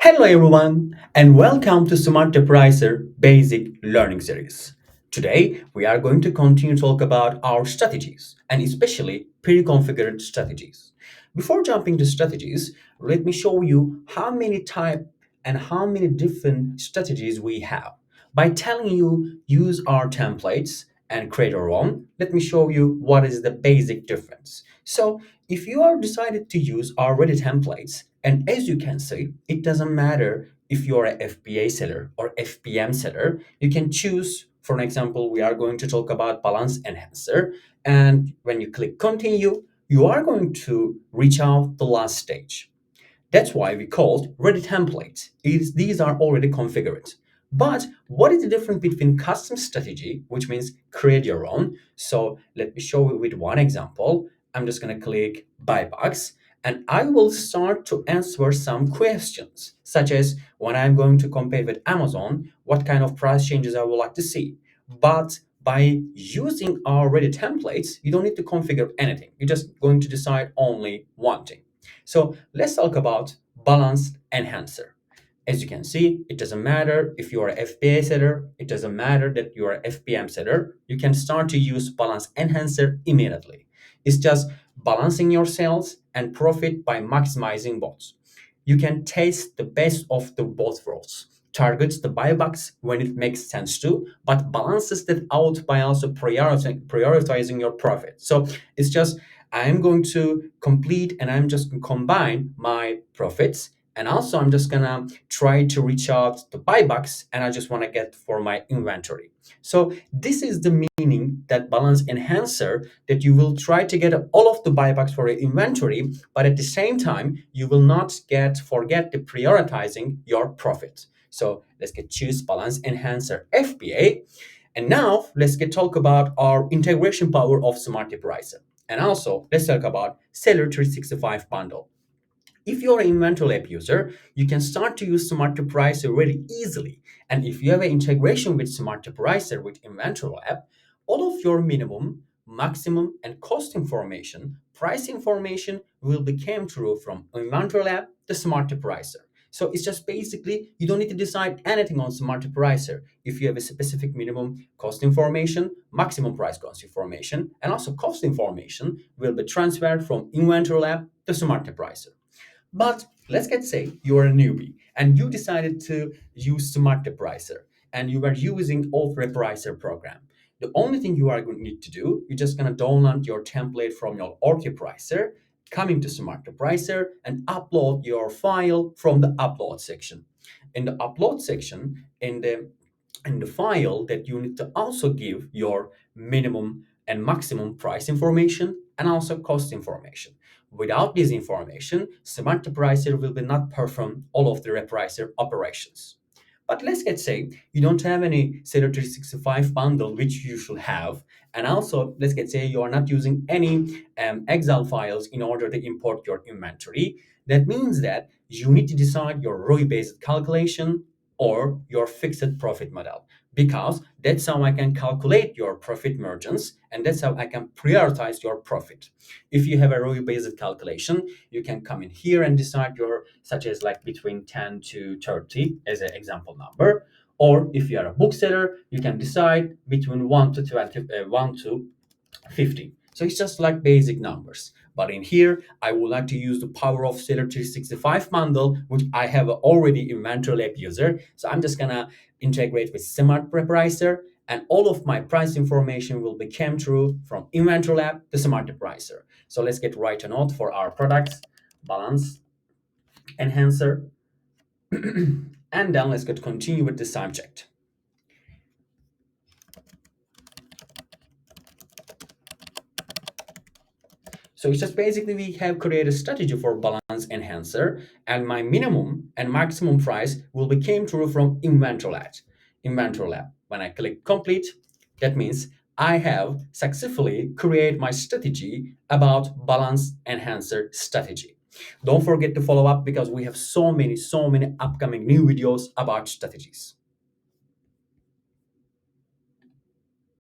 Hello everyone and welcome to SmartRepricer Basic Learning Series. Today we are going to continue to talk about our strategies and especially pre-configured strategies. Before jumping to strategies, let me show you how many type and how many different strategies we have. By telling you use our templates and create our own, let me show you what is the basic difference. So if you are decided to use already templates, and as you can see, it doesn't matter if you're a FBA seller or FBM seller, you can choose. For an example, we are going to talk about balance enhancer. And when you click continue, you are going to reach out the last stage. That's why we called ready templates. These are already configured. But what is the difference between custom strategy, which means create your own? So let me show you with one example. I'm just going to click buy box and I will start to answer some questions, such as when I'm going to compare with Amazon, what kind of price changes I would like to see. But by using our ready templates, you don't need to configure anything. You're just going to decide only one thing. So let's talk about balanced enhancer. As you can see, it doesn't matter if you are a FBA setter, it doesn't matter that you are a FBM setter, you can start to use balance enhancer immediately. It's just balancing your sales and profit by maximizing both. You can taste the best of the both worlds. Targets the buybacks when it makes sense to, but balances that out by also prioritizing your profit. So it's just I'm going to complete and I'm just going to combine my profits. And also, I'm just gonna try to reach out the buybacks and I just wanna get for my inventory. So, this is the meaning that balance enhancer that you will try to get all of the buybacks for your inventory, but at the same time, you will not forget the prioritizing your profit. So, let's get choose balance enhancer FBA. And now let's get talk about our integration power of SmartRepricer. And also, let's talk about Seller 365 bundle. If you're an InventoryLab user, you can start to use SmartRepricer very easily. And if you have an integration with SmartRepricer with InventoryLab, all of your minimum, maximum, and cost information, price information will be came through from InventoryLab to SmartRepricer. So it's just basically you don't need to decide anything on SmartRepricer. If you have a specific minimum cost information, maximum price cost information, and also cost information will be transferred from InventoryLab to SmartRepricer. But let's get say you're a newbie and you decided to use SmartRepricer and you were using old Repricer program. The only thing you are going to need to do, you're just going to download your template from your old Repricer, coming to SmartRepricer and upload your file from the upload section. In the upload section, in the file that you need to also give your minimum and maximum price information and also cost information. Without this information, SmartRepricer will be not perform all of the Repricer operations. But let's get say you don't have any Seller 365 bundle, which you should have. And also, let's get say you are not using any Excel files in order to import your inventory. That means that you need to decide your ROI-based calculation or your fixed profit model because that's how I can calculate your profit margins and that's how I can prioritize your profit. If you have a ROI based calculation, you can come in here and decide your such as like between 10 to 30 as an example number. Or if you are a bookseller, you can decide between 1 to 20, 1 to 50. So it's just like basic numbers. But in here, I would like to use the power of Seller 365 bundle, which I have already InventoryLab user. So I'm just gonna integrate with SmartRepricer, and all of my price information will be came through from InventoryLab to SmartRepricer. So let's get right a note for our products, balance, enhancer, and then let's get continue with the subject. So it's just basically we have created a strategy for balance enhancer, and my minimum and maximum price will be came through from InventoryLab. InventoryLab. When I click complete, that means I have successfully created my strategy about balance enhancer strategy. Don't forget to follow up because we have so many upcoming new videos about strategies.